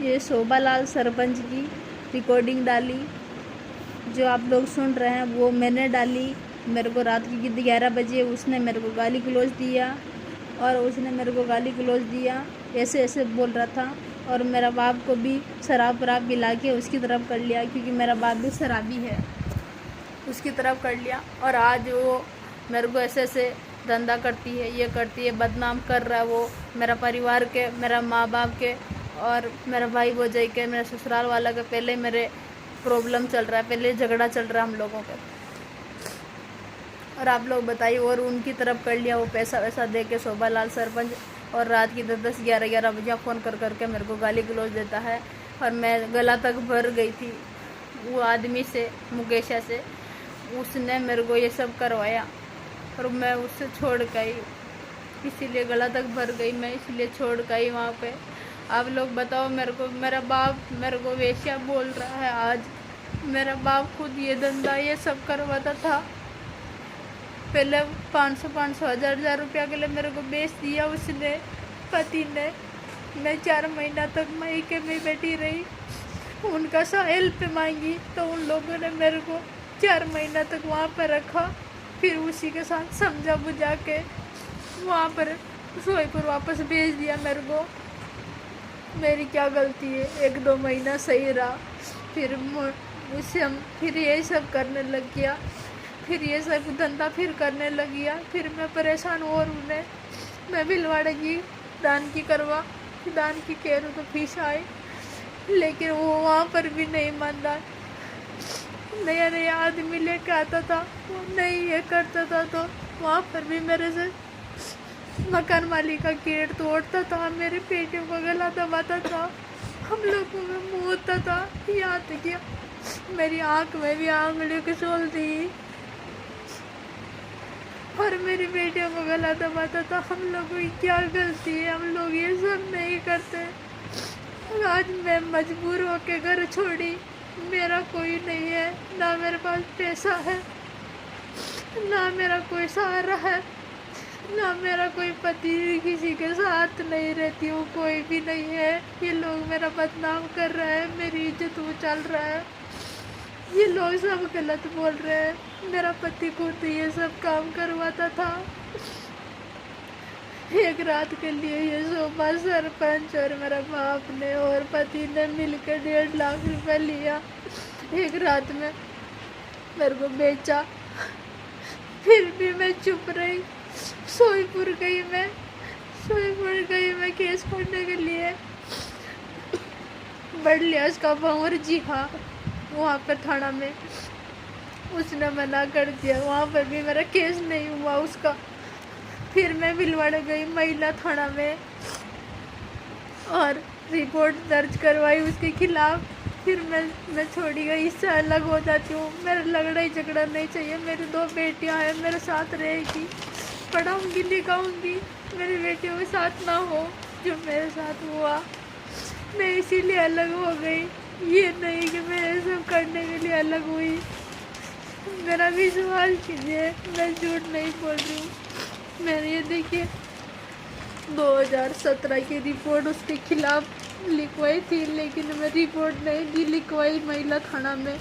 ये शोभा लाल सरपंच की रिकॉर्डिंग डाली, जो आप लोग सुन रहे हैं वो मैंने डाली। मेरे को रात की 11 बजे उसने मेरे को गाली गलौज दिया, और उसने मेरे को गाली गलौज दिया, ऐसे ऐसे बोल रहा था। और मेरा बाप को भी शराब वराब पिला के उसकी तरफ कर लिया, क्योंकि मेरा बाप भी शराबी है, उसकी तरफ कर लिया। और आज वो मेरे को ऐसे ऐसे धंधा करती है, ये करती है, बदनाम कर रहा है वो मेरा परिवार के, मेरा माँ बाप के, और मेरा भाई भौजाई के, मेरे ससुराल वाला के। पहले मेरे प्रॉब्लम चल रहा है, पहले झगड़ा चल रहा है हम लोगों का। और आप लोग बताइए, और उनकी तरफ कर लिया वो पैसा वैसा दे के शोभा लाल सरपंच। और रात की 10 11 बजे फ़ोन कर करके मेरे को गाली गलौज देता है। और मैं गला तक भर गई थी वो आदमी से, मुकेशा से, उसने मेरे को ये सब करवाया। और मैं उससे छोड़ गई, इसीलिए गला तक भर गई मैं, इसलिए छोड़ गई वहाँ पे। आप लोग बताओ मेरे को, मेरा बाप मेरे को वेश्या बोल रहा है आज। मेरा बाप खुद ये धंधा ये सब करवाता था। पहले 500 1000 रुपया के लिए मेरे को बेच दिया उसने, पति ने। मैं 4 महीना तक मायके में बैठी रही, उनका सा हेल्प मांगी तो उन लोगों ने मेरे को 4 महीना तक वहाँ पर रखा। फिर उसी के साथ समझा बुझा के वहाँ पर सोईपुर वापस भेज दिया मेरे को। मेरी क्या गलती है? 1-2 महीना सही रहा, फिर उससे हम फिर ये सब करने लग गया, फिर ये सब धंधा फिर करने लग गया। फिर मैं परेशान और उन्हें मैं भिलवाड़ा की दान की करवा, दान की कह रहा तो फीस आए, लेकिन वो वहाँ पर भी नहीं मानता। नया नया आदमी लेके आता था, वो नहीं ये करता था, तो वहाँ पर भी मेरे से मकान मालिक का गेट तोड़ता था, मेरे पेटियों को गला दबाता था, हम लोगों में मुँह होता था। यहाँ तक किया मेरी आँख में भी आंगलियों की सोल दी, और मेरी बेटियों को गला दबाता था। हम लोगों की क्या गलती है? हम लोग ये सब नहीं करते। आज मैं मजबूर होकर घर छोड़ी, मेरा कोई नहीं है, ना मेरे पास पैसा है, ना मेरा कोई सहारा है, ना मेरा कोई पति, किसी के साथ नहीं रहती हूँ, कोई भी नहीं है। ये लोग मेरा बदनाम कर रहे हैं, मेरी इज्जत उछाल रहा है, ये लोग सब गलत बोल रहे हैं। मेरा पति खुद ये सब काम करवाता था। एक रात के लिए ये शोभा सरपंच और मेरा बाप ने और पति ने मिलकर 1.5 लाख रुपए लिया, एक रात में मेरे को बेचा। फिर भी मैं चुप रही। सोईपुर गई मैं केस करने के लिए, बढ़ लिया उसका भंवर। जी हाँ, वहाँ पर थाना में उसने मना कर दिया, वहाँ पर भी मेरा केस नहीं हुआ उसका। फिर मैं भिलवाड़ा गई महिला थाना में और रिपोर्ट दर्ज करवाई उसके खिलाफ। फिर मैं छोड़ी गई, इससे अलग हो जाती हूँ। मेरा लड़ाई झगड़ा नहीं चाहिए। मेरी 2 बेटियाँ हैं, मेरे साथ रहेगी, पढ़ाऊँगी लिखाऊँगी, मेरी बेटियों के साथ ना हो जो मेरे साथ हुआ। मैं इसीलिए अलग हो गई, ये नहीं कि मैं ये सब करने के लिए अलग हुई। मेरा विश्वास कीजिए, मैं झूठ नहीं बोल रही हूँ। मैंने ये देखिए 2017 की रिपोर्ट उसके खिलाफ लिखवाई थी, लेकिन मैं रिपोर्ट नहीं दी, लिखवाई महिला थाना में,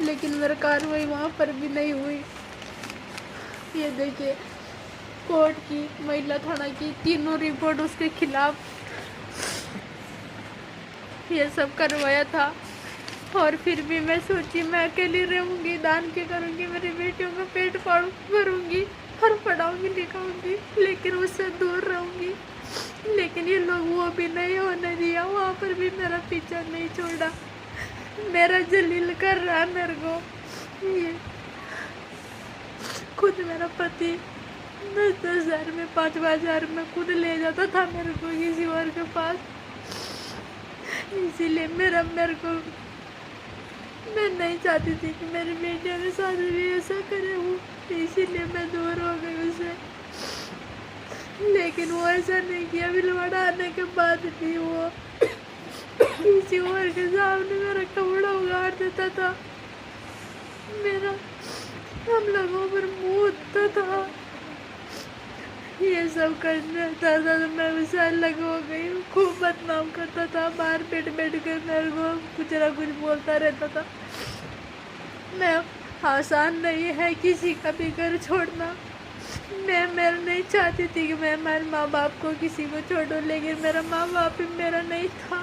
लेकिन मेरा कार्रवाई वहाँ पर भी नहीं हुई। ये देखिए कोर्ट की, महिला थाना की, तीनों रिपोर्ट उसके खिलाफ ये सब करवाया था। और फिर भी मैं सोची मैं अकेली रहूँगी, दान के करूँगी, मेरी बेटियों का पेट भरूँगी और पढ़ाऊँगी लिखाऊँगी, लेकिन उससे दूर रहूँगी। लेकिन ये लोग वो भी नहीं होने दिया, वहाँ पर भी मेरा पीछा नहीं छोड़ा, मेरा जलील कर रहा मेरे को। ये खुद मेरा पति 10-10 हज़ार में, 5-5 हज़ार में खुद ले जाता था मेरे को किसी और के पास। इसीलिए मेरे को, मैं नहीं चाहती थी कि मेरी बेटियों के साथ भी ऐसा करे वो, इसीलिए मैं दूर हो गई उससे। लेकिन वो ऐसा नहीं किया। भिलवाड़ा आने के बाद भी वो किसी और के सामने मेरा कपड़ा उगाड़ देता था, मेरा हम लोगों पर मुँह उठता था। ये सब करने था तो मैं उसे अलग हो गई। खूब बदनाम करता था, बाहर बैठ कर मेरे को कुछ ना कुछ बोलता रहता था। मैं आसान नहीं है किसी का भी घर छोड़ना। मैं नहीं चाहती थी कि मैं हमारे माँ बाप को किसी को छोड़ूं, लेकिन मेरा माँ बाप भी मेरा नहीं था,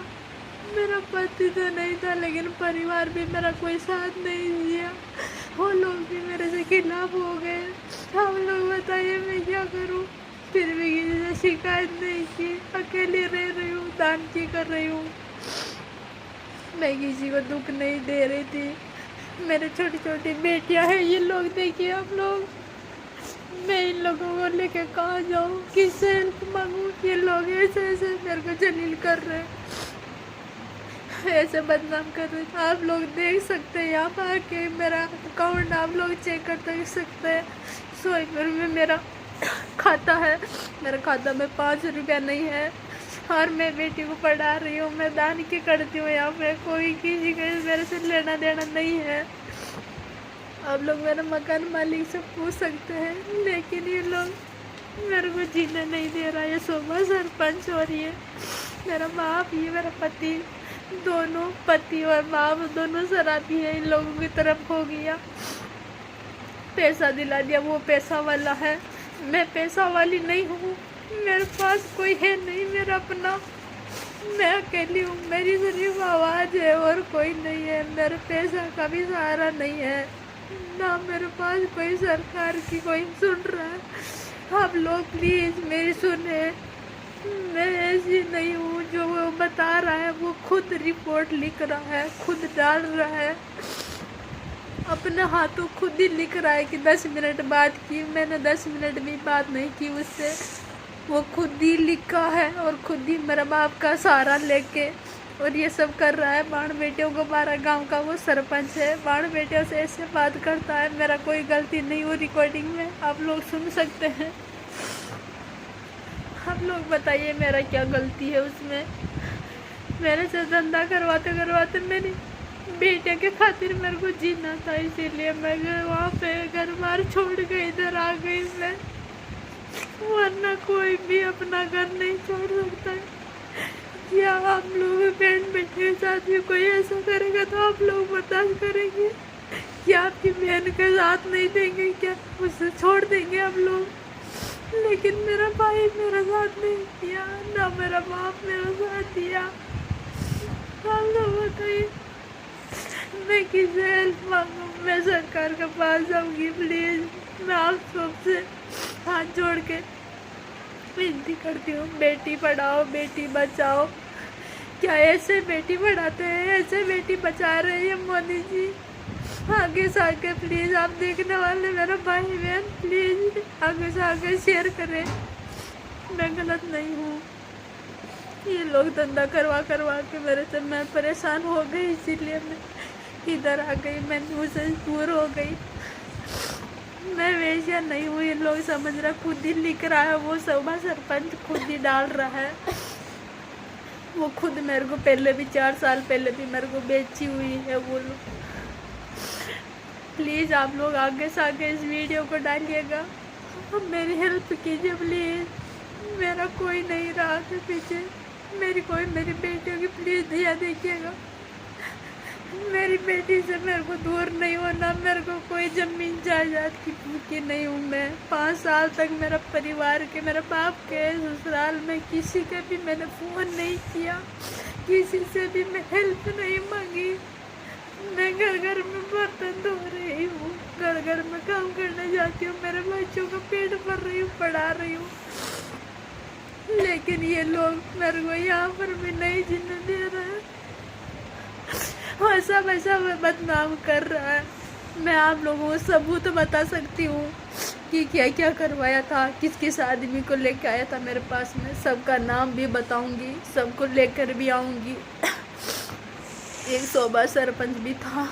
मेरा पति तो नहीं था, लेकिन परिवार भी मेरा कोई साथ नहीं दिया। वो लोग भी मेरे से खिलाफ हो गए। हम लोग बताइए मैं क्या करूं? फिर भी किसी से शिकायत नहीं की, अकेली रह रही हूँ, दान की कर रही हूँ। मैं किसी को दुख नहीं दे रही थी। मेरे छोटी छोटी बेटियां हैं, ये लोग देखिए आप लोग। मैं इन लोगों को लेके कहाँ जाऊँ, किससे हेल्प मांगूँ? ये लोग ऐसे ऐसे मेरे को जलील कर रहे हैं, ऐसे बदनाम कर रहे हैं। आप लोग देख सकते हैं, यहाँ पर आके मेरा अकाउंट आप लोग चेक कर सकते हैं। 100 में मेरा खाता है, मेरे खाता में 5 रुपया नहीं है, और मैं बेटी को पढ़ा रही हूँ, मैं दान की करती हूँ। यहाँ पे कोई किसी का मेरे से लेना देना नहीं है। आप लोग मेरे मकान मालिक से पूछ सकते हैं, लेकिन ये लोग मेरे को जीने नहीं दे रहा। ये शोभा सरपंच और ये मेरा बाप, ये मेरा पति, दोनों पति और बाप दोनों शराबी है। इन लोगों की तरफ हो गया, पैसा दिला दिया, वो पैसा वाला है, मैं पैसा वाली नहीं हूँ। मेरे पास कोई है नहीं मेरा अपना, मैं अकेली हूँ, मेरी सिर्फ आवाज़ है और कोई नहीं है। मेरे पैसा का भी सहारा नहीं है, ना मेरे पास कोई सरकार की कोई सुन रहा है। आप लोग प्लीज़ मेरी सुने, मैं ऐसी नहीं हूँ। जो वो बता रहा है वो खुद रिपोर्ट लिख रहा है, खुद डाल रहा है, अपने हाथों खुद ही लिख रहा है कि 10 मिनट बात की। मैंने 10 मिनट भी बात नहीं की उससे, वो खुद ही लिखा है और खुद ही मेरा बाप का सहारा लेके और ये सब कर रहा है। बाण बेटियों को 12 गांव का वो सरपंच है, बाण बेटियों से ऐसे बात करता है। मेरा कोई गलती नहीं, वो रिकॉर्डिंग में आप लोग सुन सकते हैं। आप लोग बताइए मेरा क्या गलती है उसमें? मेरे से धंधा करवाते करवाते मेरी बेटिया के खातिर मेरे को जीना था, इसीलिए मैं वहाँ पे घर बार छोड़ के इधर आ गई मैं, वरना कोई भी अपना घर नहीं छोड़ सकता है। या आप लोग बहन बेटे के साथ भी कोई ऐसा करेगा तो आप लोग बर्दाश्त करेंगे? क्या आपकी बहन का साथ नहीं देंगे? क्या उसे छोड़ देंगे आप लोग? लेकिन मेरा भाई मेरा साथ नहीं दिया, ना मेरा बाप मेरा साथ दिया। आप लोग बताइए मैं किसे हेल्प मांगूं? मैं सरकार के पास जाऊंगी प्लीज़। मैं आप सबसे हाथ जोड़ के विनती करती हूँ, बेटी पढ़ाओ बेटी बचाओ। क्या ऐसे बेटी पढ़ाते हैं, ऐसे बेटी बचा रहे हैं मोदी जी? आगे से आगे प्लीज़ आप देखने वाले मेरा भाई बहन प्लीज़ आगे से आगे शेयर करें। मैं गलत नहीं हूँ, ये लोग धंधा करवा करवा के मेरे से मैं परेशान हो गई, इसीलिए मैं इधर आ गई, मैं उसे दूर हो गई। मैं वैसा नहीं हूँ, ये लोग समझ रहा, खुद ही लिख रहा है, वो शोभा सरपंच खुद ही डाल रहा है। वो खुद मेरे को पहले भी 4 साल पहले भी मेरे को बेची हुई है वो लोग। प्लीज़ आप लोग आगे से आगे इस वीडियो को डालिएगा, मेरी हेल्प कीजिए प्लीज़। मेरा कोई नहीं रहा के पीछे, मेरी बेटियों की प्लीज़ ध्यान देखिएगा। मेरी बेटी से मेरे को दूर नहीं होना, मेरे को कोई ज़मीन जायदाद की भूखी नहीं हूँ मैं। 5 साल तक मेरा परिवार के, मेरे बाप के ससुराल में किसी के भी मैंने फ़ोन नहीं किया, किसी से भी मैं हेल्प नहीं मांगी। मैं घर घर में बर्तन धो रही हूँ, घर घर में काम करने जाती हूँ, मेरे बच्चों का पेट भर रही हूँ, पढ़ा रही हूँ। लेकिन ये लोग मेरे को यहाँ पर भी नहीं जीने दे रहे हैं, वैसा वैसा बदनाम कर रहा है। मैं आप लोगों को सबूत बता सकती हूँ कि क्या क्या करवाया था, किस किस आदमी को लेकर आया था मेरे पास में, सबका नाम भी बताऊंगी, सबको लेकर भी आऊँगी। एक शोभा सरपंच भी था,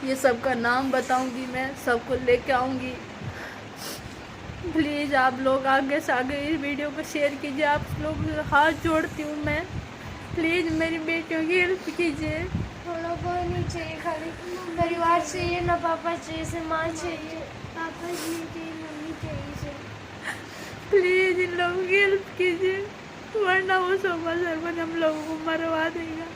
ये सबका नाम बताऊंगी, मैं सबको लेके आऊँगी। प्लीज़ आप लोग आगे से आगे इस वीडियो को शेयर कीजिए, आप लोग हाथ जोड़ती हूँ मैं, प्लीज़ मेरी बेटियों की हेल्प कीजिए। थोड़ा कोई नहीं चाहिए, खाली परिवार चाहिए, ना पापा चाहिए, से माँ चाहिए, पापा नहीं चाहिए, मम्मी चाहिए। प्लीज इन लोगों की हेल्प कीजिए, वरना वो शोभा सरपंच हम लोगों को मरवा देगा।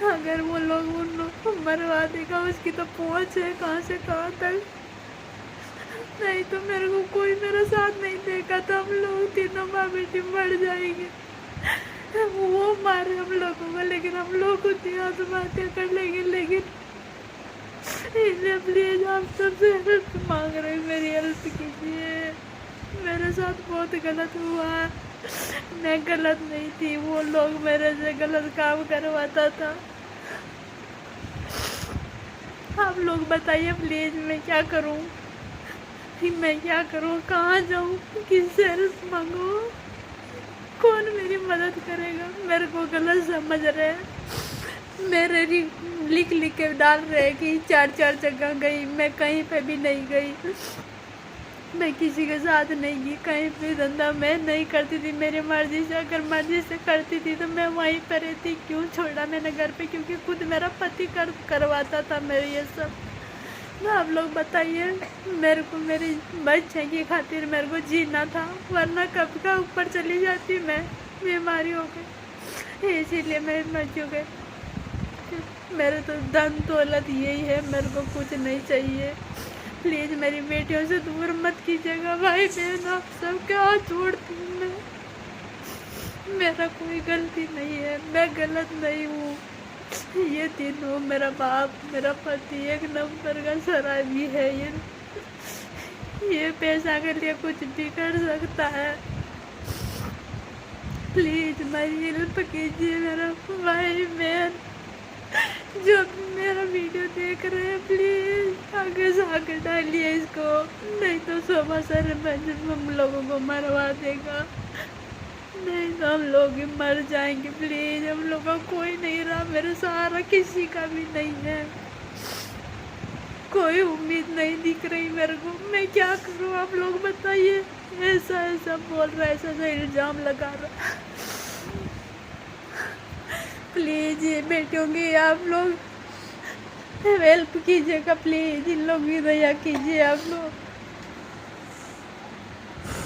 अगर वो लोग उन लोग को मरवा देगा, उसकी तो पहुंच है कहाँ से कहाँ तक। नहीं तो मेरे को कोई मेरा साथ नहीं देगा तो हम लोग तीनों माँ बेटी मर जाएंगे। वो मारे हम लोगों को, लेकिन हम लोग खुद ही आत्महत्या कर लेंगे। लेकिन इसलिए प्लीज आप सबसे हेल्प मांग रहे हैं, मेरी हेल्प कीजिए। मेरे साथ बहुत गलत हुआ, मैं गलत नहीं थी, वो लोग मेरे से गलत काम करवाता था। आप लोग बताइए प्लीज मैं क्या करूं, मैं क्या करूं, कहाँ जाऊं, किससे हेल्प मांगू, कौन मेरी मदद करेगा। मेरे को गलत समझ रहे हैं, मेरे लिख लिख के डाल रहे कि 4 जगह गई, मैं कहीं पे भी नहीं गई, मैं किसी के साथ नहीं गई, कहीं भी धंधा मैं नहीं करती थी मेरी मर्जी से। अगर मर्जी से करती थी तो मैं वहीं पर रहती, क्यों छोड़ा मैंने घर पे, क्योंकि खुद मेरा पति करवाता था मेरे ये सब। तो आप लोग बताइए, मेरे को मेरी बच्चे की खातिर मेरे को जीना था, वरना कब का ऊपर चली जाती मैं, बीमारी हो गई, इसीलिए मैं मर चुके। मेरे तो धन दौलत यही है, मेरे को कुछ नहीं चाहिए। प्लीज मेरी बेटियों से दूर मत कीजिएगा भाई बहन, आप सब क्या छोड़ती हूँ मैं, मेरा कोई गलती नहीं है, मैं गलत नहीं हूँ। ये तीनों, मेरा बाप, मेरा पति एक नंबर का शराबी है, ये पैसा के लिए कुछ भी कर सकता है। प्लीज मेरी हेल्प कीजिए, मेरा भाई बहन जो मेरा वीडियो देख रहे हैं, प्लीज आगे से आगे डालिए इसको, नहीं तो शोभा सरपंच हम लोगों को मरवा देगा, नहीं तो हम लोग ही मर जाएंगे। प्लीज हम लोग का कोई नहीं रहा, मेरा सहारा किसी का भी नहीं है, कोई उम्मीद नहीं दिख रही मेरे को, मैं क्या करूं आप लोग बताइए। ऐसा ऐसा बोल रहा है, ऐसा ऐसा इल्जाम लगा रहा। प्लीज ये बेटियों की आप लोग हेल्प कीजिएगा, प्लीज इन लोग की दया कीजिए आप लोग।